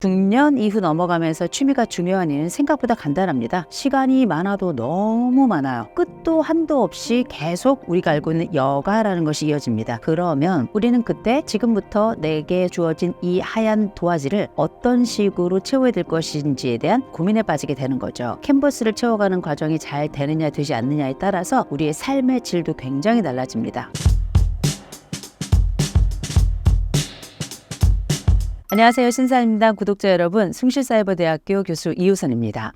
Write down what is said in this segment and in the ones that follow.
중년 이후 넘어가면서 취미가 중요한 이유는 생각보다 간단합니다. 시간이 많아도 너무 많아요. 끝도 한도 없이 계속 우리가 알고 있는 여가라는 것이 이어집니다. 그러면 우리는 그때 지금부터 내게 주어진 이 하얀 도화지를 어떤 식으로 채워야 될 것인지에 대한 고민에 빠지게 되는 거죠. 캔버스를 채워가는 과정이 잘 되느냐 되지 않느냐에 따라서 우리의 삶의 질도 굉장히 달라집니다. 안녕하세요. 신사입니다. 구독자 여러분, 숭실사이버대학교 교수 이우선입니다.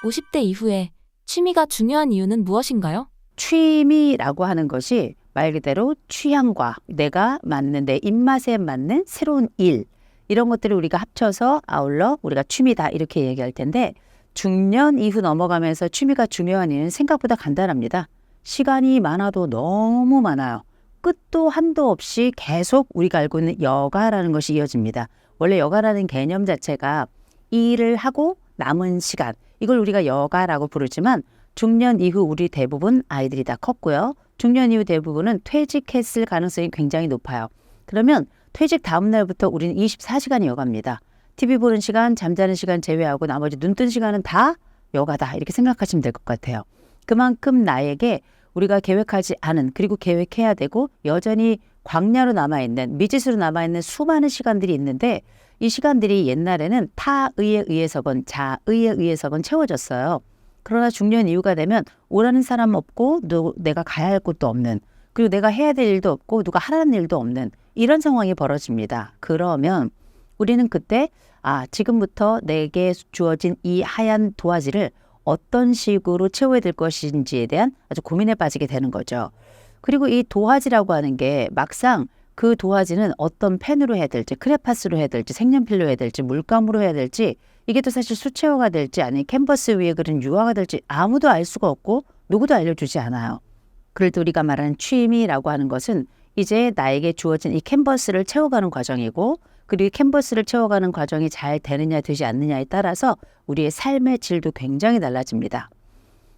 50대 이후에 취미가 중요한 이유는 무엇인가요? 취미라고 하는 것이 말 그대로 취향과 내가 맞는 내 입맛에 맞는 새로운 일, 이런 것들을 우리가 합쳐서 아울러 우리가 취미다 이렇게 얘기할 텐데, 중년 이후 넘어가면서 취미가 중요한 이유는 생각보다 간단합니다. 시간이 많아도 너무 많아요. 끝도 한도 없이 계속 우리가 알고 있는 여가라는 것이 이어집니다. 원래 여가라는 개념 자체가 일을 하고 남은 시간, 이걸 우리가 여가라고 부르지만 중년 이후 우리 대부분 아이들이 다 컸고요. 중년 이후 대부분은 퇴직했을 가능성이 굉장히 높아요. 그러면 퇴직 다음 날부터 우리는 24시간이 여가입니다. TV 보는 시간, 잠자는 시간 제외하고 나머지 눈 뜬 시간은 다 여가다 이렇게 생각하시면 될 것 같아요. 그만큼 나에게 우리가 계획하지 않은, 그리고 계획해야 되고 여전히 광야로 남아있는, 미지수로 남아있는 수많은 시간들이 있는데, 이 시간들이 옛날에는 타의에 의해서건 자의에 의해서건 채워졌어요. 그러나 중년 이후가 되면 오라는 사람 없고 내가 가야 할 곳도 없는, 그리고 내가 해야 될 일도 없고 누가 하라는 일도 없는 이런 상황이 벌어집니다. 그러면 우리는 그때 지금부터 내게 주어진 이 하얀 도화지를 어떤 식으로 채워야 될 것인지에 대한 아주 고민에 빠지게 되는 거죠. 그리고 이 도화지라고 하는 게 막상 그 도화지는 어떤 펜으로 해야 될지, 크레파스로 해야 될지, 색연필로 해야 될지, 물감으로 해야 될지, 이게 또 사실 수채화가 될지 아니면 캔버스 위에 그린 유화가 될지 아무도 알 수가 없고 누구도 알려주지 않아요. 그럴 때 우리가 말하는 취미라고 하는 것은 이제 나에게 주어진 이 캔버스를 채워가는 과정이고, 그리고 캔버스를 채워가는 과정이 잘 되느냐 되지 않느냐에 따라서 우리의 삶의 질도 굉장히 달라집니다.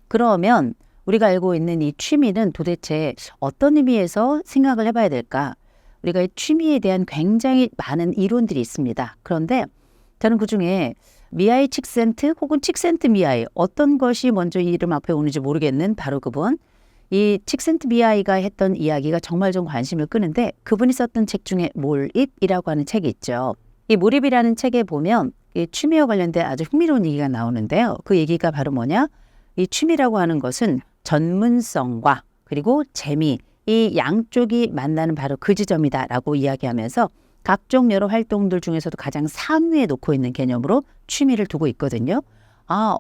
그러면 우리가 알고 있는 이 취미는 도대체 어떤 의미에서 생각을 해봐야 될까? 우리가 이 취미에 대한 굉장히 많은 이론들이 있습니다. 그런데 저는 그중에 미하이 칙센트 혹은 칙센트 미하이, 어떤 것이 먼저 이 이름 앞에 오는지 모르겠는 바로 그분, 이 칙센트 미하이가 했던 이야기가 정말 좀 관심을 끄는데, 그분이 썼던 책 중에 몰입이라고 하는 책이 있죠. 이 몰입이라는 책에 보면 이 취미와 관련된 아주 흥미로운 얘기가 나오는데요. 그 얘기가 바로 뭐냐? 이 취미라고 하는 것은 전문성과 그리고 재미, 이 양쪽이 만나는 바로 그 지점이다라고 이야기하면서 각종 여러 활동들 중에서도 가장 상위에 놓고 있는 개념으로 취미를 두고 있거든요.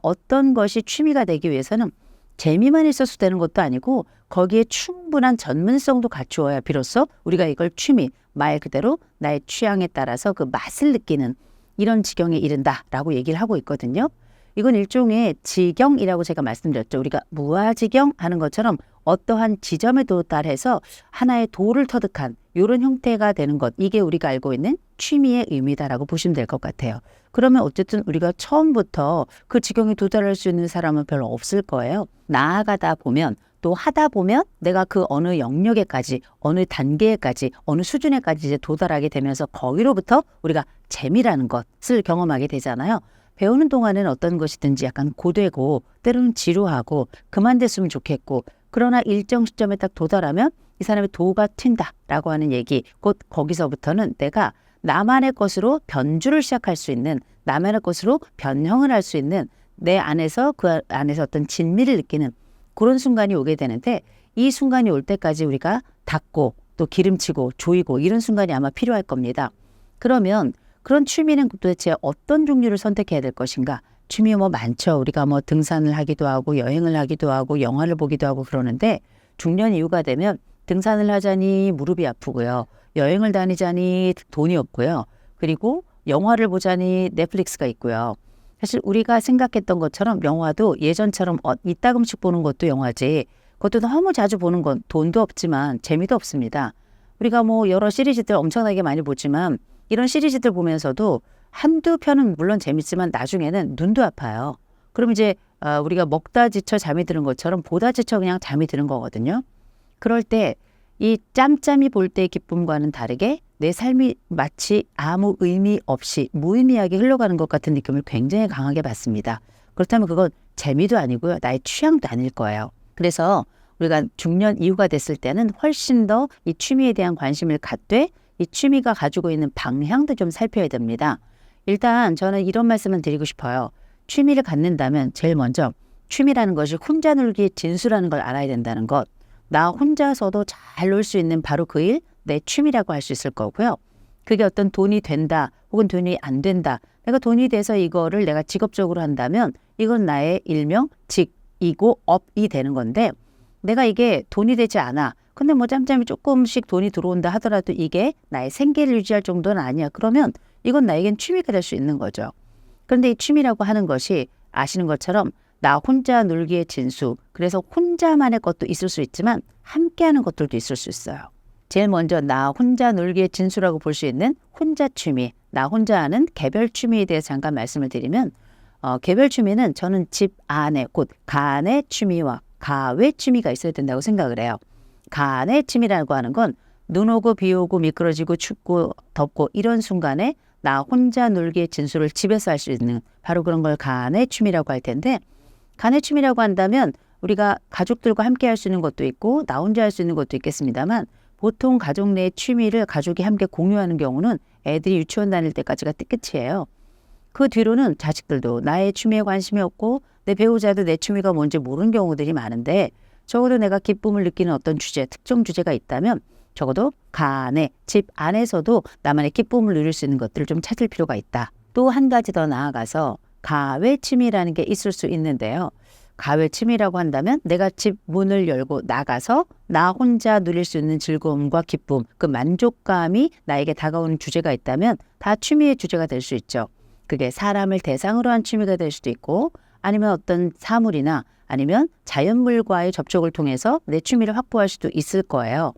어떤 것이 취미가 되기 위해서는 재미만 있어서 되는 것도 아니고 거기에 충분한 전문성도 갖추어야 비로소 우리가 이걸 취미, 말 그대로 나의 취향에 따라서 그 맛을 느끼는 이런 지경에 이른다라고 얘기를 하고 있거든요. 이건 일종의 지경이라고 제가 말씀드렸죠. 우리가 무아지경 하는 것처럼 어떠한 지점에 도달해서 하나의 도를 터득한 이런 형태가 되는 것, 이게 우리가 알고 있는 취미의 의미다라고 보시면 될 것 같아요. 그러면 어쨌든 우리가 처음부터 그 지경에 도달할 수 있는 사람은 별로 없을 거예요. 나아가다 보면, 또 하다 보면 내가 그 어느 영역에까지, 어느 단계에까지, 어느 수준에까지 이제 도달하게 되면서 거기로부터 우리가 재미라는 것을 경험하게 되잖아요. 배우는 동안은 어떤 것이든지 약간 고되고 때로는 지루하고 그만뒀으면 좋겠고, 그러나 일정 시점에 딱 도달하면 이 사람의 도가 튄다라고 하는 얘기, 곧 거기서부터는 내가 나만의 것으로 변주를 시작할 수 있는, 나만의 것으로 변형을 할 수 있는, 내 안에서 그 안에서 어떤 진미를 느끼는 그런 순간이 오게 되는데, 이 순간이 올 때까지 우리가 닦고 또 기름치고 조이고 이런 순간이 아마 필요할 겁니다. 그러면 그런 취미는 도대체 어떤 종류를 선택해야 될 것인가? 취미 많죠. 우리가 등산을 하기도 하고 여행을 하기도 하고 영화를 보기도 하고 그러는데, 중년 이후가 되면 등산을 하자니 무릎이 아프고요. 여행을 다니자니 돈이 없고요. 그리고 영화를 보자니 넷플릭스가 있고요. 사실 우리가 생각했던 것처럼 영화도 예전처럼 이따금씩 보는 것도 영화지, 그것도 너무 자주 보는 건 돈도 없지만 재미도 없습니다. 우리가 여러 시리즈들 엄청나게 많이 보지만 이런 시리즈들 보면서도 한두 편은 물론 재밌지만 나중에는 눈도 아파요. 그럼 이제 우리가 먹다 지쳐 잠이 드는 것처럼 보다 지쳐 그냥 잠이 드는 거거든요. 그럴 때 이 짬짬이 볼 때의 기쁨과는 다르게 내 삶이 마치 아무 의미 없이 무의미하게 흘러가는 것 같은 느낌을 굉장히 강하게 받습니다. 그렇다면 그건 재미도 아니고요. 나의 취향도 아닐 거예요. 그래서 우리가 중년 이후가 됐을 때는 훨씬 더 이 취미에 대한 관심을 갖되 이 취미가 가지고 있는 방향도 좀 살펴야 됩니다. 일단 저는 이런 말씀을 드리고 싶어요. 취미를 갖는다면 제일 먼저 취미라는 것이 혼자 놀기의 진수라는 걸 알아야 된다는 것. 나 혼자서도 잘 놀 수 있는 바로 그 일, 내 취미라고 할 수 있을 거고요. 그게 어떤 돈이 된다 혹은 돈이 안 된다. 내가 돈이 돼서 이거를 내가 직업적으로 한다면 이건 나의 일명 직이고 업이 되는 건데 내가 이게 돈이 되지 않아. 근데 뭐 짬짬이 조금씩 돈이 들어온다 하더라도 이게 나의 생계를 유지할 정도는 아니야. 그러면 이건 나에겐 취미가 될 수 있는 거죠. 그런데 이 취미라고 하는 것이 아시는 것처럼 나 혼자 놀기의 진수. 그래서 혼자만의 것도 있을 수 있지만 함께하는 것들도 있을 수 있어요. 제일 먼저 나 혼자 놀기의 진수라고 볼 수 있는 혼자 취미, 나 혼자 하는 개별 취미에 대해서 잠깐 말씀을 드리면 개별 취미는 저는 집 안에 곧 가안의 취미와 가외 취미가 있어야 된다고 생각을 해요. 가안의 취미라고 하는 건 눈 오고 비 오고 미끄러지고 춥고 덥고 이런 순간에 나 혼자 놀기의 진수를 집에서 할 수 있는 바로 그런 걸 가안의 취미라고 할 텐데 가안의 취미라고 한다면 우리가 가족들과 함께 할 수 있는 것도 있고 나 혼자 할 수 있는 것도 있겠습니다만 보통 가족 내 취미를 가족이 함께 공유하는 경우는 애들이 유치원 다닐 때까지가 끝이에요. 그 뒤로는 자식들도 나의 취미에 관심이 없고 내 배우자도 내 취미가 뭔지 모르는 경우들이 많은데 적어도 내가 기쁨을 느끼는 어떤 주제, 특정 주제가 있다면 적어도 가안에, 집 안에서도 나만의 기쁨을 누릴 수 있는 것들을 좀 찾을 필요가 있다. 또 한 가지 더 나아가서 가외 취미라는 게 있을 수 있는데요. 가외 취미라고 한다면 내가 집 문을 열고 나가서 나 혼자 누릴 수 있는 즐거움과 기쁨, 그 만족감이 나에게 다가오는 주제가 있다면 다 취미의 주제가 될 수 있죠. 그게 사람을 대상으로 한 취미가 될 수도 있고 아니면 어떤 사물이나 아니면 자연물과의 접촉을 통해서 내 취미를 확보할 수도 있을 거예요.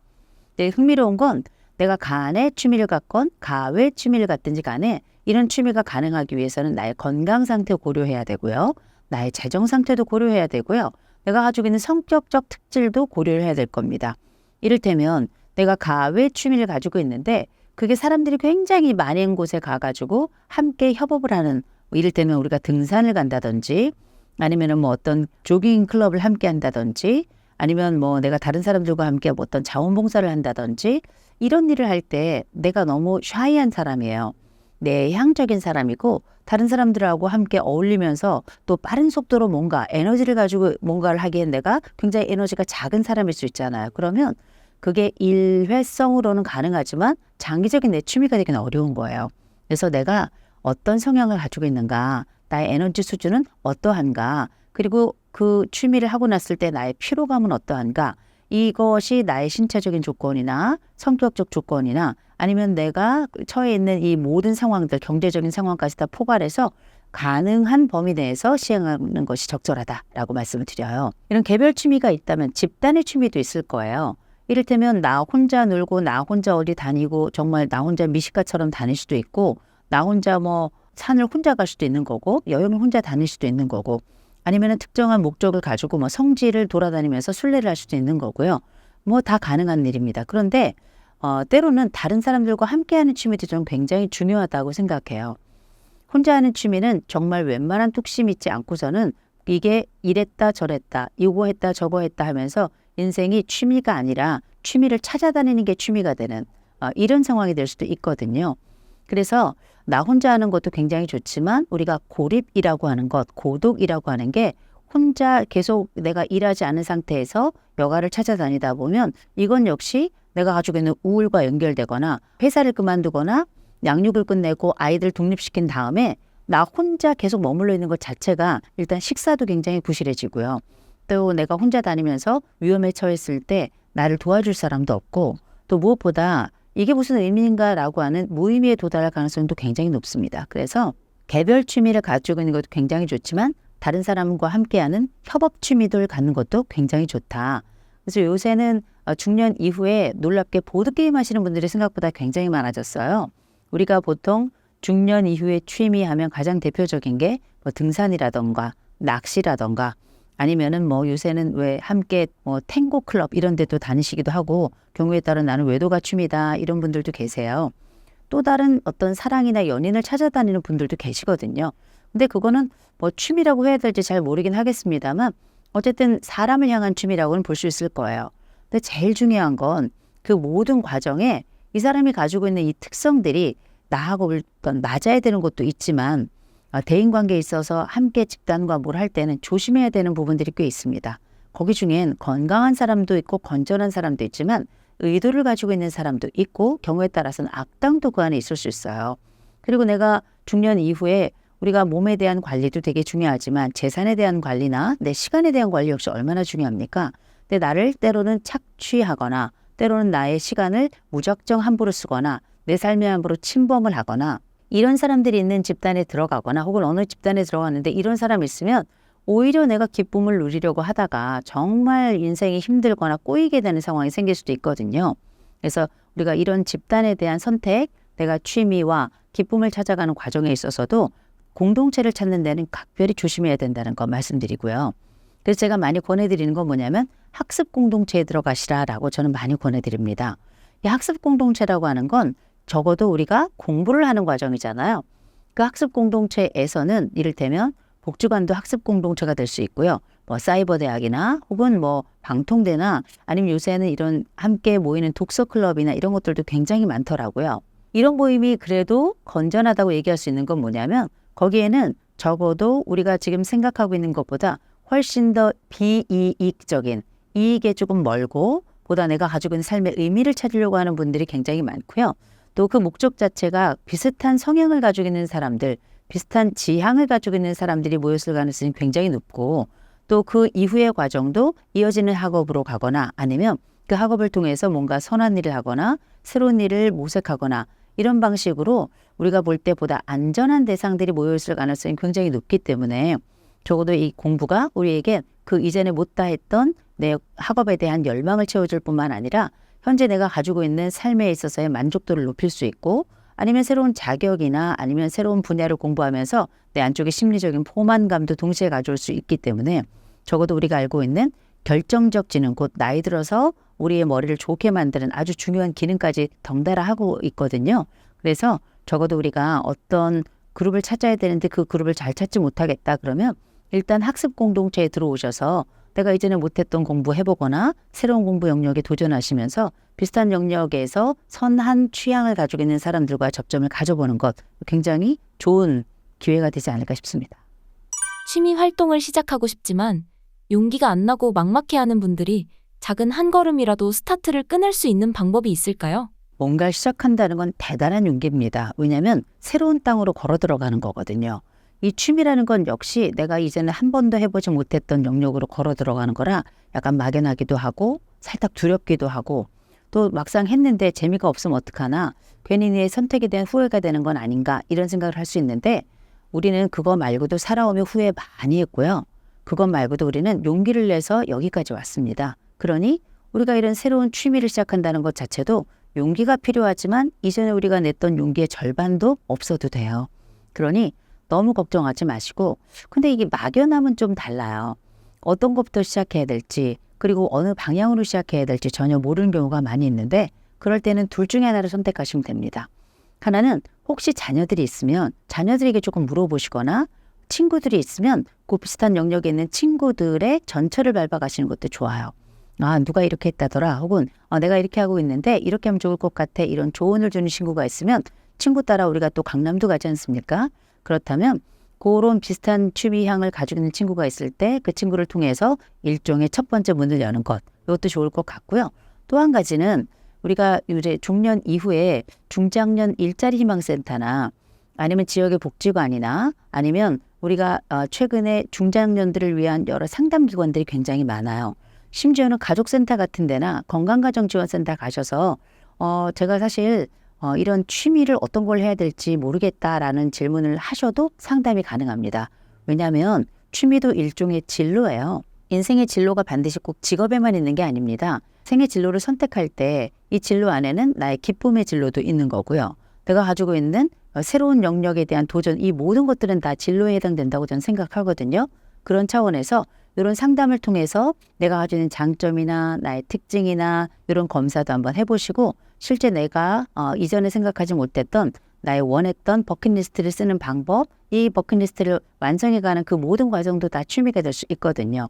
근데 흥미로운 건 내가 가안의 취미를 갖건 가외 취미를 갖든지 간에 이런 취미가 가능하기 위해서는 나의 건강 상태 고려해야 되고요. 나의 재정 상태도 고려해야 되고요. 내가 가지고 있는 성격적 특질도 고려를 해야 될 겁니다. 이를테면 내가 가외 취미를 가지고 있는데 그게 사람들이 굉장히 많은 곳에 가가지고 함께 협업을 하는 이를테면 우리가 등산을 간다든지 아니면은 뭐 어떤 조깅 클럽을 함께 한다든지 아니면 뭐 내가 다른 사람들과 함께 뭐 어떤 자원봉사를 한다든지 이런 일을 할 때 내가 너무 샤이한 사람이에요. 내향적인 사람이고 다른 사람들하고 함께 어울리면서 또 빠른 속도로 뭔가 에너지를 가지고 뭔가를 하기엔 내가 굉장히 에너지가 작은 사람일 수 있잖아요. 그러면 그게 일회성으로는 가능하지만 장기적인 내 취미가 되기는 어려운 거예요. 그래서 내가 어떤 성향을 가지고 있는가, 나의 에너지 수준은 어떠한가, 그리고 그 취미를 하고 났을 때 나의 피로감은 어떠한가, 이것이 나의 신체적인 조건이나 성격적 조건이나 아니면 내가 처해 있는 이 모든 상황들, 경제적인 상황까지 다 포괄해서 가능한 범위 내에서 시행하는 것이 적절하다라고 말씀을 드려요. 이런 개별 취미가 있다면 집단의 취미도 있을 거예요. 이를테면 나 혼자 놀고 나 혼자 어디 다니고 정말 나 혼자 미식가처럼 다닐 수도 있고 나 혼자 뭐 산을 혼자 갈 수도 있는 거고 여행을 혼자 다닐 수도 있는 거고 아니면 특정한 목적을 가지고 뭐 성지를 돌아다니면서 순례를 할 수도 있는 거고요. 뭐 다 가능한 일입니다. 그런데 때로는 다른 사람들과 함께하는 취미도 좀 굉장히 중요하다고 생각해요. 혼자 하는 취미는 정말 웬만한 뚝심 있지 않고서는 이게 이랬다 저랬다 이거 했다 저거 했다 하면서 인생이 취미가 아니라 취미를 찾아다니는 게 취미가 되는 이런 상황이 될 수도 있거든요. 그래서 나 혼자 하는 것도 굉장히 좋지만 우리가 고립이라고 하는 것, 고독이라고 하는 게 혼자 계속 내가 일하지 않은 상태에서 여가를 찾아다니다 보면 이건 역시 내가 가지고 있는 우울과 연결되거나 회사를 그만두거나 양육을 끝내고 아이들 독립시킨 다음에 나 혼자 계속 머물러 있는 것 자체가 일단 식사도 굉장히 부실해지고요. 또 내가 혼자 다니면서 위험에 처했을 때 나를 도와줄 사람도 없고 또 무엇보다 이게 무슨 의미인가라고 하는 무의미에 도달할 가능성도 굉장히 높습니다. 그래서 개별 취미를 가지고 있는 것도 굉장히 좋지만 다른 사람과 함께하는 협업 취미를 갖는 것도 굉장히 좋다. 그래서 요새는 중년 이후에 놀랍게 보드게임 하시는 분들이 생각보다 굉장히 많아졌어요. 우리가 보통 중년 이후에 취미 하면 가장 대표적인 게 뭐 등산이라던가 낚시라던가 아니면은 뭐 요새는 왜 함께 뭐 탱고 클럽 이런 데도 다니시기도 하고 경우에 따라 나는 외도가 취미다 이런 분들도 계세요. 또 다른 어떤 사랑이나 연인을 찾아다니는 분들도 계시거든요. 근데 그거는 뭐 취미라고 해야 될지 잘 모르긴 하겠습니다만 어쨌든 사람을 향한 취미라고는 볼 수 있을 거예요. 근데 제일 중요한 건 그 모든 과정에 이 사람이 가지고 있는 이 특성들이 나하고 어떤 맞아야 되는 것도 있지만 대인관계에 있어서 함께 집단과 뭘 할 때는 조심해야 되는 부분들이 꽤 있습니다. 거기 중엔 건강한 사람도 있고 건전한 사람도 있지만 의도를 가지고 있는 사람도 있고 경우에 따라서는 악당도 그 안에 있을 수 있어요. 그리고 내가 중년 이후에 우리가 몸에 대한 관리도 되게 중요하지만 재산에 대한 관리나 내 시간에 대한 관리 역시 얼마나 중요합니까? 근데 나를 때로는 착취하거나 때로는 나의 시간을 무작정 함부로 쓰거나 내 삶에 함부로 침범을 하거나 이런 사람들이 있는 집단에 들어가거나 혹은 어느 집단에 들어가는데 이런 사람이 있으면 오히려 내가 기쁨을 누리려고 하다가 정말 인생이 힘들거나 꼬이게 되는 상황이 생길 수도 있거든요. 그래서 우리가 이런 집단에 대한 선택, 내가 취미와 기쁨을 찾아가는 과정에 있어서도 공동체를 찾는 데는 각별히 조심해야 된다는 거 말씀드리고요. 그래서 제가 많이 권해드리는 건 뭐냐면 학습 공동체에 들어가시라라고 저는 많이 권해드립니다. 이 학습 공동체라고 하는 건 적어도 우리가 공부를 하는 과정이잖아요. 그 학습 공동체에서는 이를테면 복지관도 학습 공동체가 될 수 있고요. 뭐 사이버 대학이나 혹은 뭐 방통대나 아니면 요새는 이런 함께 모이는 독서 클럽이나 이런 것들도 굉장히 많더라고요. 이런 모임이 그래도 건전하다고 얘기할 수 있는 건 뭐냐면 거기에는 적어도 우리가 지금 생각하고 있는 것보다 훨씬 더 비이익적인 이익에 조금 멀고 보다 내가 가지고 있는 삶의 의미를 찾으려고 하는 분들이 굉장히 많고요. 또 그 목적 자체가 비슷한 성향을 가지고 있는 사람들, 비슷한 지향을 가지고 있는 사람들이 모였을 가능성이 굉장히 높고 또 그 이후의 과정도 이어지는 학업으로 가거나 아니면 그 학업을 통해서 뭔가 선한 일을 하거나 새로운 일을 모색하거나 이런 방식으로 우리가 볼 때보다 안전한 대상들이 모여있을 가능성이 굉장히 높기 때문에 적어도 이 공부가 우리에게 그 이전에 못다 했던 내 학업에 대한 열망을 채워줄 뿐만 아니라 현재 내가 가지고 있는 삶에 있어서의 만족도를 높일 수 있고 아니면 새로운 자격이나 아니면 새로운 분야를 공부하면서 내 안쪽에 심리적인 포만감도 동시에 가져올 수 있기 때문에 적어도 우리가 알고 있는 결정적 지능, 곧 나이 들어서 우리의 머리를 좋게 만드는 아주 중요한 기능까지 덩달아 하고 있거든요. 그래서 적어도 우리가 어떤 그룹을 찾아야 되는데 그 그룹을 잘 찾지 못하겠다 그러면 일단 학습 공동체에 들어오셔서 내가 이전에 못했던 공부 해보거나 새로운 공부 영역에 도전하시면서 비슷한 영역에서 선한 취향을 가지고 있는 사람들과 접점을 가져보는 것 굉장히 좋은 기회가 되지 않을까 싶습니다. 취미 활동을 시작하고 싶지만 용기가 안 나고 막막해하는 분들이 작은 한 걸음이라도 스타트를 끊을 수 있는 방법이 있을까요? 뭔가를 시작한다는 건 대단한 용기입니다. 왜냐하면 새로운 땅으로 걸어 들어가는 거거든요. 이 취미라는 건 역시 내가 이제는 한 번도 해보지 못했던 영역으로 걸어 들어가는 거라 약간 막연하기도 하고 살짝 두렵기도 하고 또 막상 했는데 재미가 없으면 어떡하나 괜히 내 선택에 대한 후회가 되는 건 아닌가 이런 생각을 할 수 있는데 우리는 그거 말고도 살아오며 후회 많이 했고요. 그것 말고도 우리는 용기를 내서 여기까지 왔습니다. 그러니 우리가 이런 새로운 취미를 시작한다는 것 자체도 용기가 필요하지만 이전에 우리가 냈던 용기의 절반도 없어도 돼요. 그러니 너무 걱정하지 마시고 근데 이게 막연함은 좀 달라요. 어떤 것부터 시작해야 될지 그리고 어느 방향으로 시작해야 될지 전혀 모르는 경우가 많이 있는데 그럴 때는 둘 중에 하나를 선택하시면 됩니다. 하나는 혹시 자녀들이 있으면 자녀들에게 조금 물어보시거나 친구들이 있으면 그 비슷한 영역에 있는 친구들의 전철을 밟아가시는 것도 좋아요. 아, 누가 이렇게 했다더라 혹은 내가 이렇게 하고 있는데 이렇게 하면 좋을 것 같아 이런 조언을 주는 친구가 있으면 친구 따라 우리가 또 강남도 가지 않습니까? 그렇다면 그런 비슷한 취미향을 가지고 있는 친구가 있을 때 그 친구를 통해서 일종의 첫 번째 문을 여는 것 이것도 좋을 것 같고요. 또 한 가지는 우리가 이제 중년 이후에 중장년 일자리 희망센터나 아니면 지역의 복지관이나 아니면 우리가 최근에 중장년들을 위한 여러 상담기관들이 굉장히 많아요. 심지어는 가족센터 같은 데나 건강가정지원센터 가셔서 제가 사실 이런 취미를 어떤 걸 해야 될지 모르겠다라는 질문을 하셔도 상담이 가능합니다. 왜냐하면 취미도 일종의 진로예요. 인생의 진로가 반드시 꼭 직업에만 있는 게 아닙니다. 생의 진로를 선택할 때 이 진로 안에는 나의 기쁨의 진로도 있는 거고요. 내가 가지고 있는 새로운 영역에 대한 도전 이 모든 것들은 다 진로에 해당된다고 저는 생각하거든요. 그런 차원에서 이런 상담을 통해서 내가 가지고 있는 장점이나 나의 특징이나 이런 검사도 한번 해보시고 실제 내가 이전에 생각하지 못했던 나의 원했던 버킷리스트를 쓰는 방법, 이 버킷리스트를 완성해가는 그 모든 과정도 다 취미가 될 수 있거든요.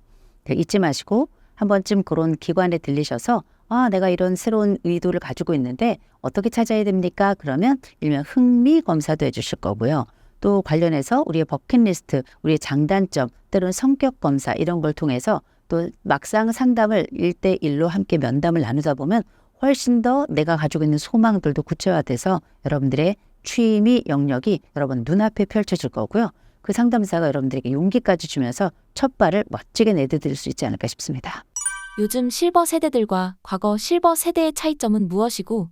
잊지 마시고 한 번쯤 그런 기관에 들리셔서 내가 이런 새로운 의도를 가지고 있는데 어떻게 찾아야 됩니까? 그러면 일명 흥미 검사도 해주실 거고요. 또 관련해서 우리의 버킷리스트, 우리의 장단점, 때로는 성격 검사 이런 걸 통해서 또 막상 상담을 1대1로 함께 면담을 나누다 보면 훨씬 더 내가 가지고 있는 소망들도 구체화돼서 여러분들의 취미 영역이 여러분 눈앞에 펼쳐질 거고요. 그 상담사가 여러분들에게 용기까지 주면서 첫 발을 멋지게 내디딜 수 있지 않을까 싶습니다. 요즘 실버 세대들과 과거 실버 세대의 차이점은 무엇이고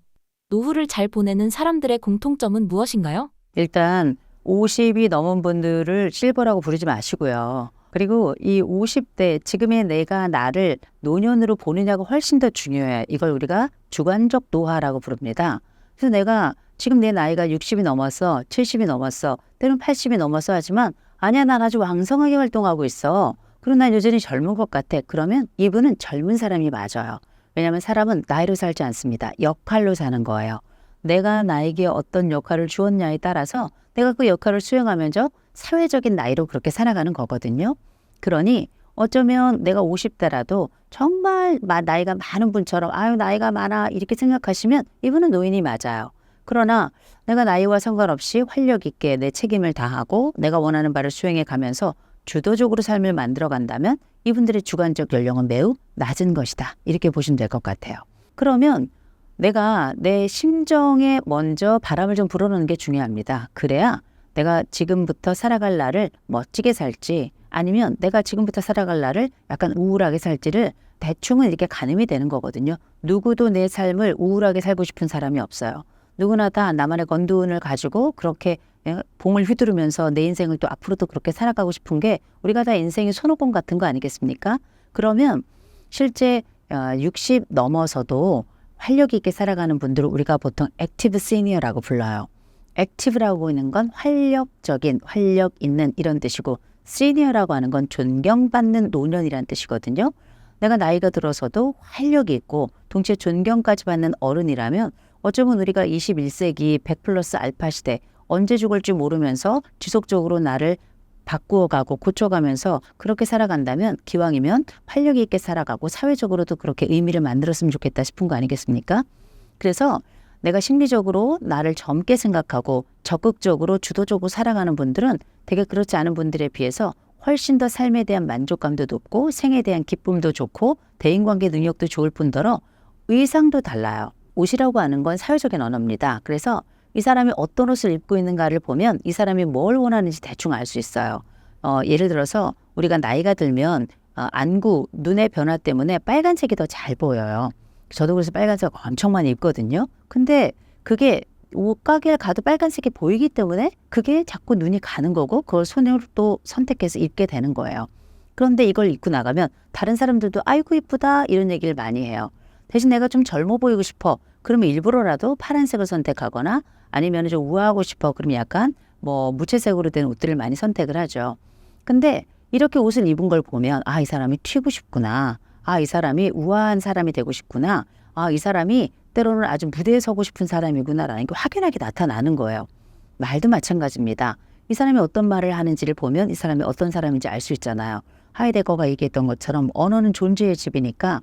노후를 잘 보내는 사람들의 공통점은 무엇인가요? 일단 50이 넘은 분들을 실버라고 부르지 마시고요. 그리고 이 50대 지금의 내가 나를 노년으로 보느냐가 훨씬 더 중요해요. 이걸 우리가 주관적 노화라고 부릅니다. 그래서 내가 지금 내 나이가 60이 넘었어, 70이 넘었어, 때로는 80이 넘었어 하지만 아니야 난 아주 왕성하게 활동하고 있어. 그리고 난 여전히 젊은 것 같아. 그러면 이분은 젊은 사람이 맞아요. 왜냐하면 사람은 나이로 살지 않습니다. 역할로 사는 거예요. 내가 나에게 어떤 역할을 주었냐에 따라서 내가 그 역할을 수행하면서 사회적인 나이로 그렇게 살아가는 거거든요. 그러니 어쩌면 내가 50대라도 정말 나이가 많은 분처럼 아유 나이가 많아 이렇게 생각하시면 이분은 노인이 맞아요. 그러나 내가 나이와 상관없이 활력 있게 내 책임을 다하고 내가 원하는 바를 수행해 가면서 주도적으로 삶을 만들어 간다면 이분들의 주관적 연령은 매우 낮은 것이다. 이렇게 보시면 될 것 같아요. 그러면 내가 내 심정에 먼저 바람을 좀 불어넣는 게 중요합니다. 그래야 내가 지금부터 살아갈 날을 멋지게 살지 아니면 내가 지금부터 살아갈 날을 약간 우울하게 살지를 대충은 이렇게 가늠이 되는 거거든요. 누구도 내 삶을 우울하게 살고 싶은 사람이 없어요. 누구나 다 나만의 건두운을 가지고 그렇게 봉을 휘두르면서 내 인생을 또 앞으로도 그렇게 살아가고 싶은 게 우리가 다 인생의 손오공 같은 거 아니겠습니까? 그러면 실제 60 넘어서도 활력 있게 살아가는 분들을 우리가 보통 액티브 시니어라고 불러요. 액티브라고 하는 건 활력적인, 활력 있는 이런 뜻이고 시니어라고 하는 건 존경받는 노년이란 뜻이거든요. 내가 나이가 들어서도 활력이 있고 동시에 존경까지 받는 어른이라면 어쩌면 우리가 21세기 100 플러스 알파 시대 언제 죽을지 모르면서 지속적으로 나를 바꾸어가고 고쳐가면서 그렇게 살아간다면 기왕이면 활력이 있게 살아가고 사회적으로도 그렇게 의미를 만들었으면 좋겠다 싶은 거 아니겠습니까? 그래서 내가 심리적으로 나를 젊게 생각하고 적극적으로 주도적으로 살아가는 분들은 되게 그렇지 않은 분들에 비해서 훨씬 더 삶에 대한 만족감도 높고 생에 대한 기쁨도 좋고 대인관계 능력도 좋을 뿐더러 의상도 달라요. 옷이라고 하는 건 사회적인 언어입니다. 그래서 이 사람이 어떤 옷을 입고 있는가를 보면 이 사람이 뭘 원하는지 대충 알 수 있어요. 예를 들어서 우리가 나이가 들면 안구, 눈의 변화 때문에 빨간색이 더 잘 보여요. 저도 그래서 빨간색 엄청 많이 입거든요. 근데 그게 옷가게에 가도 빨간색이 보이기 때문에 그게 자꾸 눈이 가는 거고 그걸 손으로 또 선택해서 입게 되는 거예요. 그런데 이걸 입고 나가면 다른 사람들도 아이고 이쁘다 이런 얘기를 많이 해요. 대신 내가 좀 젊어 보이고 싶어. 그러면 일부러라도 파란색을 선택하거나 아니면 좀 우아하고 싶어. 그러면 약간 무채색으로 된 옷들을 많이 선택을 하죠. 근데 이렇게 옷을 입은 걸 보면 이 사람이 튀고 싶구나. 이 사람이 우아한 사람이 되고 싶구나. 이 사람이 때로는 아주 무대에 서고 싶은 사람이구나라는 게 확연하게 나타나는 거예요. 말도 마찬가지입니다. 이 사람이 어떤 말을 하는지를 보면 이 사람이 어떤 사람인지 알 수 있잖아요. 하이데거가 얘기했던 것처럼 언어는 존재의 집이니까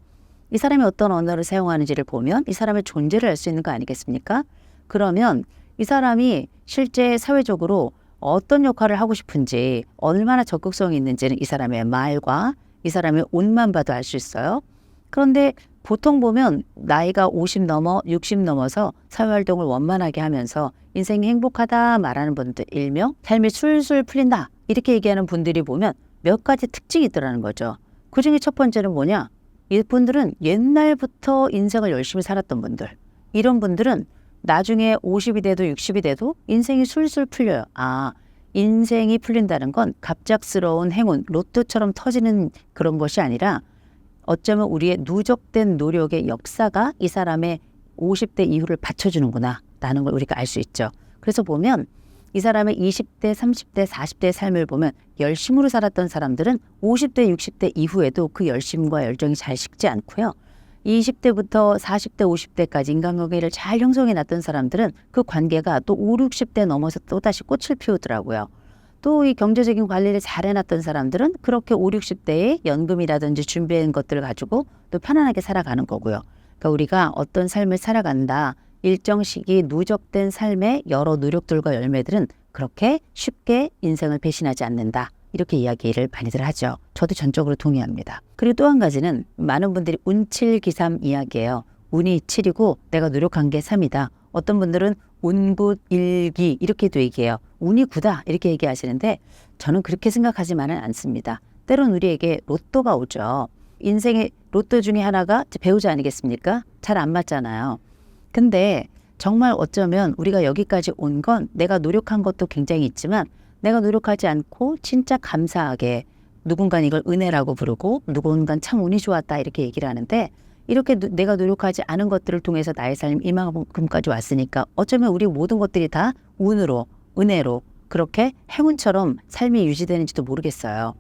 이 사람이 어떤 언어를 사용하는지를 보면 이 사람의 존재를 알 수 있는 거 아니겠습니까? 그러면 이 사람이 실제 사회적으로 어떤 역할을 하고 싶은지 얼마나 적극성이 있는지는 이 사람의 말과 이 사람의 옷만 봐도 알 수 있어요. 그런데 보통 보면 나이가 50 넘어 60 넘어서 사회활동을 원만하게 하면서 인생이 행복하다 말하는 분들 일명 삶이 술술 풀린다 이렇게 얘기하는 분들이 보면 몇 가지 특징이 있더라는 거죠. 그중에 첫 번째는 뭐냐? 이분들은 옛날부터 인생을 열심히 살았던 분들. 이런 분들은 나중에 50이 돼도 60이 돼도 인생이 술술 풀려요. 인생이 풀린다는 건 갑작스러운 행운, 로또처럼 터지는 그런 것이 아니라 어쩌면 우리의 누적된 노력의 역사가 이 사람의 50대 이후를 받쳐주는구나 라는 걸 우리가 알 수 있죠. 그래서 보면 이 사람의 20대, 30대, 40대의 삶을 보면 열심으로 살았던 사람들은 50대, 60대 이후에도 그 열심과 열정이 잘 식지 않고요. 20대부터 40대, 50대까지 인간관계를 잘 형성해 놨던 사람들은 그 관계가 또 5, 60대 넘어서 또다시 꽃을 피우더라고요. 또 이 경제적인 관리를 잘 해놨던 사람들은 그렇게 5, 60대에 연금이라든지 준비한 것들을 가지고 또 편안하게 살아가는 거고요. 그러니까 우리가 어떤 삶을 살아간다. 일정 시기 누적된 삶의 여러 노력들과 열매들은 그렇게 쉽게 인생을 배신하지 않는다. 이렇게 이야기를 많이들 하죠. 저도 전적으로 동의합니다. 그리고 또 한 가지는 많은 분들이 운칠기삼 이야기예요. 운이 7이고 내가 노력한 게 3이다. 어떤 분들은 운굿 일기 이렇게도 얘기해요. 운이 9다 이렇게 얘기하시는데 저는 그렇게 생각하지만은 않습니다. 때론 우리에게 로또가 오죠. 인생의 로또 중에 하나가 배우자 아니겠습니까? 잘 안 맞잖아요. 근데 정말 어쩌면 우리가 여기까지 온 건 내가 노력한 것도 굉장히 있지만 내가 노력하지 않고 진짜 감사하게 누군가는 이걸 은혜라고 부르고 누군가는 참 운이 좋았다 이렇게 얘기를 하는데 이렇게 내가 노력하지 않은 것들을 통해서 나의 삶이 이만큼까지 왔으니까 어쩌면 우리 모든 것들이 다 운으로 은혜로 그렇게 행운처럼 삶이 유지되는지도 모르겠어요.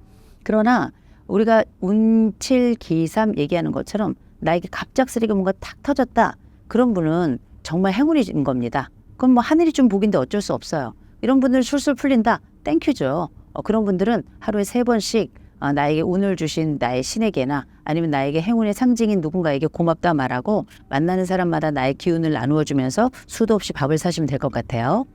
그러나 우리가 운칠기삼 얘기하는 것처럼 나에게 갑작스레 뭔가 탁 터졌다. 그런 분은 정말 행운인 겁니다. 그건 뭐 하늘이 준 복인데 어쩔 수 없어요. 이런 분들은 술술 풀린다. 땡큐죠. 그런 분들은 하루에 3번씩 나에게 운을 주신 나의 신에게나 아니면 나에게 행운의 상징인 누군가에게 고맙다 말하고 만나는 사람마다 나의 기운을 나누어 주면서 수도 없이 밥을 사시면 될 것 같아요.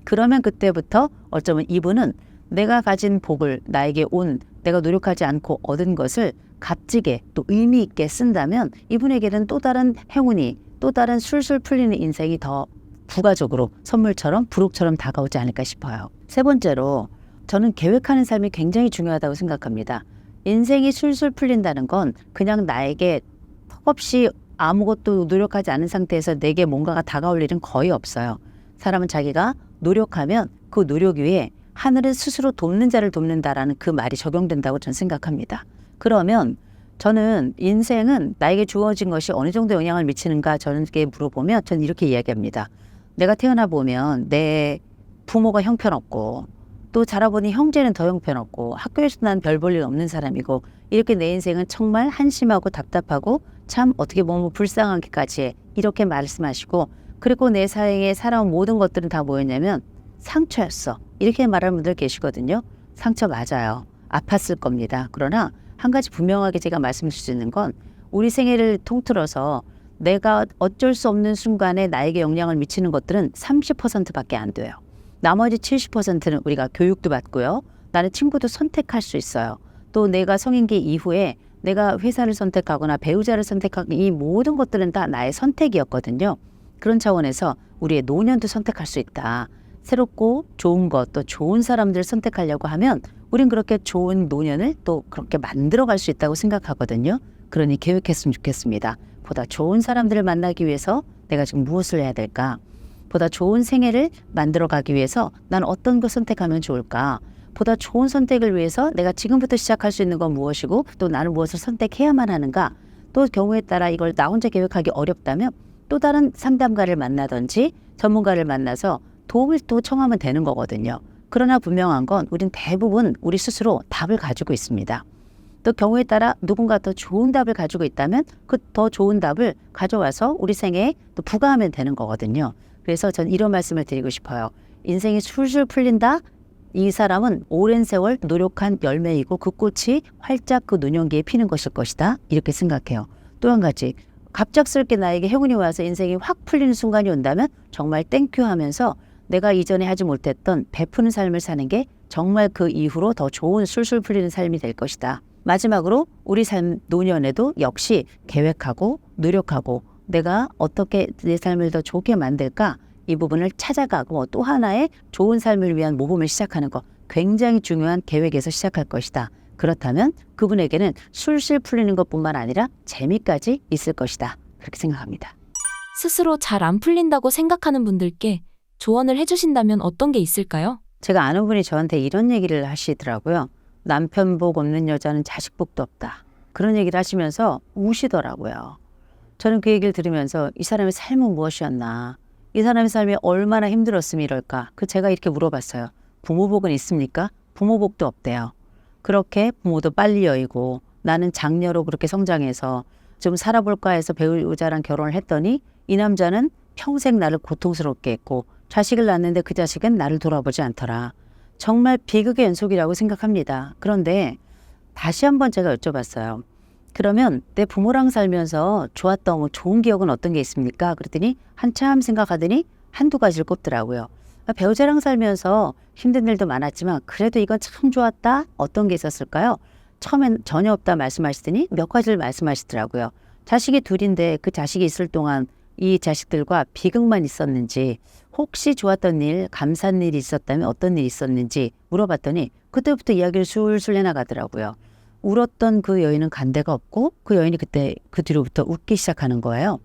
그러면 그때부터 어쩌면 이분은 내가 가진 복을 나에게 온 내가 노력하지 않고 얻은 것을 값지게 또 의미 있게 쓴다면 이분에게는 또 다른 행운이 또 다른 술술 풀리는 인생이 더 부가적으로 선물처럼 부록처럼 다가오지 않을까 싶어요. 세 번째로 저는 계획하는 삶이 굉장히 중요하다고 생각합니다. 인생이 술술 풀린다는 건 그냥 나에게 턱없이 아무것도 노력하지 않은 상태에서 내게 뭔가가 다가올 일은 거의 없어요. 사람은 자기가 노력하면 그 노력 위에 하늘은 스스로 돕는 자를 돕는다라는 그 말이 적용된다고 저는 생각합니다. 그러면 저는 인생은 나에게 주어진 것이 어느 정도 영향을 미치는가 저는게 물어보면 저는 이렇게 이야기합니다. 내가 태어나 보면 내 부모가 형편없고 또 자라보니 형제는 더 형편없고 학교에서 난 별 볼 일 없는 사람이고 이렇게 내 인생은 정말 한심하고 답답하고 참 어떻게 보면 불쌍하기까지 해. 이렇게 말씀하시고 그리고 내 삶에 살아온 모든 것들은 다 뭐였냐면 상처였어. 이렇게 말하는 분들 계시거든요. 상처 맞아요. 아팠을 겁니다. 그러나 한 가지 분명하게 제가 말씀드릴 수 있는 건 우리 생애를 통틀어서 내가 어쩔 수 없는 순간에 나에게 영향을 미치는 것들은 30%밖에 안 돼요. 나머지 70%는 우리가 교육도 받고요. 나는 친구도 선택할 수 있어요. 또 내가 성인기 이후에 내가 회사를 선택하거나 배우자를 선택하는 이 모든 것들은 다 나의 선택이었거든요. 그런 차원에서 우리의 노년도 선택할 수 있다. 새롭고 좋은 것, 또 좋은 사람들을 선택하려고 하면 우린 그렇게 좋은 노년을 또 그렇게 만들어갈 수 있다고 생각하거든요. 그러니 계획했으면 좋겠습니다. 보다 좋은 사람들을 만나기 위해서 내가 지금 무엇을 해야 될까? 보다 좋은 생애를 만들어가기 위해서 난 어떤 걸 선택하면 좋을까? 보다 좋은 선택을 위해서 내가 지금부터 시작할 수 있는 건 무엇이고 또 나는 무엇을 선택해야만 하는가? 또 경우에 따라 이걸 나 혼자 계획하기 어렵다면 또 다른 상담가를 만나든지 전문가를 만나서 도움을 또 청하면 되는 거거든요. 그러나 분명한 건 우린 대부분 우리 스스로 답을 가지고 있습니다. 또 경우에 따라 누군가 더 좋은 답을 가지고 있다면 그 더 좋은 답을 가져와서 우리 생애에 또 부과하면 되는 거거든요. 그래서 전 이런 말씀을 드리고 싶어요. 인생이 술술 풀린다? 이 사람은 오랜 세월 노력한 열매이고 그 꽃이 활짝 그 노년기에 피는 것일 것이다. 이렇게 생각해요. 또 한 가지 갑작스럽게 나에게 행운이 와서 인생이 확 풀리는 순간이 온다면 정말 땡큐 하면서 내가 이전에 하지 못했던 베푸는 삶을 사는 게 정말 그 이후로 더 좋은 술술 풀리는 삶이 될 것이다. 마지막으로 우리 삶 노년에도 역시 계획하고 노력하고 내가 어떻게 내 삶을 더 좋게 만들까 이 부분을 찾아가고 또 하나의 좋은 삶을 위한 모험을 시작하는 것 굉장히 중요한 계획에서 시작할 것이다. 그렇다면 그분에게는 술술 풀리는 것뿐만 아니라 재미까지 있을 것이다. 그렇게 생각합니다. 스스로 잘 안 풀린다고 생각하는 분들께 조언을 해주신다면 어떤 게 있을까요? 제가 아는 분이 저한테 이런 얘기를 하시더라고요. 남편 복 없는 여자는 자식 복도 없다. 그런 얘기를 하시면서 우시더라고요. 저는 그 얘기를 들으면서 이 사람의 삶은 무엇이었나. 이 사람의 삶이 얼마나 힘들었으면 이럴까? 제가 이렇게 물어봤어요. 부모복은 있습니까? 부모복도 없대요. 그렇게 부모도 빨리 여의고 나는 장녀로 그렇게 성장해서 좀 살아볼까 해서 배우자랑 결혼을 했더니 이 남자는 평생 나를 고통스럽게 했고 자식을 낳았는데 그 자식은 나를 돌아보지 않더라. 정말 비극의 연속이라고 생각합니다. 그런데 다시 한번 제가 여쭤봤어요. 그러면 내 부모랑 살면서 좋았던 좋은 기억은 어떤 게 있습니까? 그랬더니 한참 생각하더니 한두 가지를 꼽더라고요. 배우자랑 살면서 힘든 일도 많았지만 그래도 이건 참 좋았다. 어떤 게 있었을까요? 처음엔 전혀 없다 말씀하시더니 몇 가지를 말씀하시더라고요. 자식이 둘인데 그 자식이 있을 동안 이 자식들과 비극만 있었는지 혹시 좋았던 일, 감사한 일이 있었다면 어떤 일이 있었는지 물어봤더니 그때부터 이야기를 술술 해나가더라고요. 울었던 그 여인은 간 데가 없고 그 여인이 그때 그 뒤로부터 웃기 시작하는 거예요.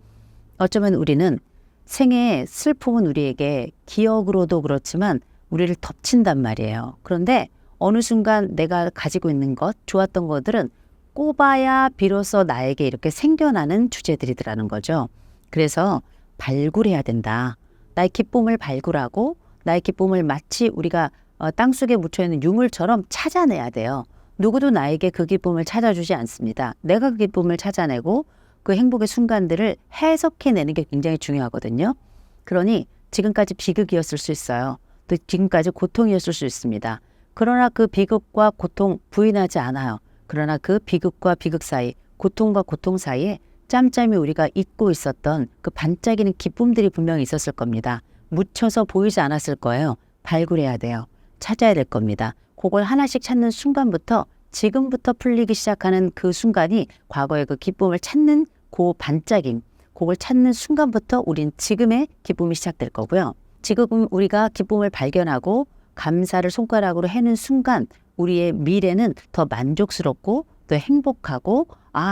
어쩌면 우리는 생애의 슬픔은 우리에게 기억으로도 그렇지만 우리를 덮친단 말이에요. 그런데 어느 순간 내가 가지고 있는 것, 좋았던 것들은 꼽아야 비로소 나에게 이렇게 생겨나는 주제들이더라는 거죠. 그래서 발굴해야 된다. 나의 기쁨을 발굴하고 나의 기쁨을 마치 우리가 땅속에 묻혀있는 유물처럼 찾아내야 돼요. 누구도 나에게 그 기쁨을 찾아주지 않습니다. 내가 그 기쁨을 찾아내고 그 행복의 순간들을 해석해내는 게 굉장히 중요하거든요. 그러니 지금까지 비극이었을 수 있어요. 또 지금까지 고통이었을 수 있습니다. 그러나 그 비극과 고통 부인하지 않아요. 그러나 그 비극과 비극 사이, 고통과 고통 사이에 짬짬이 우리가 잊고 있었던 그 반짝이는 기쁨들이 분명히 있었을 겁니다. 묻혀서 보이지 않았을 거예요. 발굴해야 돼요. 찾아야 될 겁니다. 그걸 하나씩 찾는 순간부터 지금부터 풀리기 시작하는 그 순간이 과거의 그 기쁨을 찾는 그 반짝임, 그걸 찾는 순간부터 우린 지금의 기쁨이 시작될 거고요. 지금 우리가 기쁨을 발견하고 감사를 손가락으로 해는 순간 우리의 미래는 더 만족스럽고 더 행복하고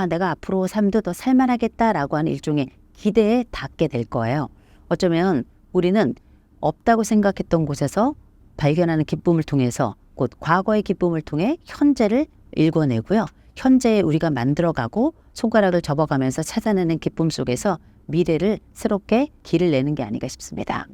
내가 앞으로 삶도 더 살만하겠다라고 하는 일종의 기대에 닿게 될 거예요. 어쩌면 우리는 없다고 생각했던 곳에서 발견하는 기쁨을 통해서 곧 과거의 기쁨을 통해 현재를 읽어내고요. 현재에 우리가 만들어가고 손가락을 접어가면서 찾아내는 기쁨 속에서 미래를 새롭게 길을 내는 게 아닌가 싶습니다.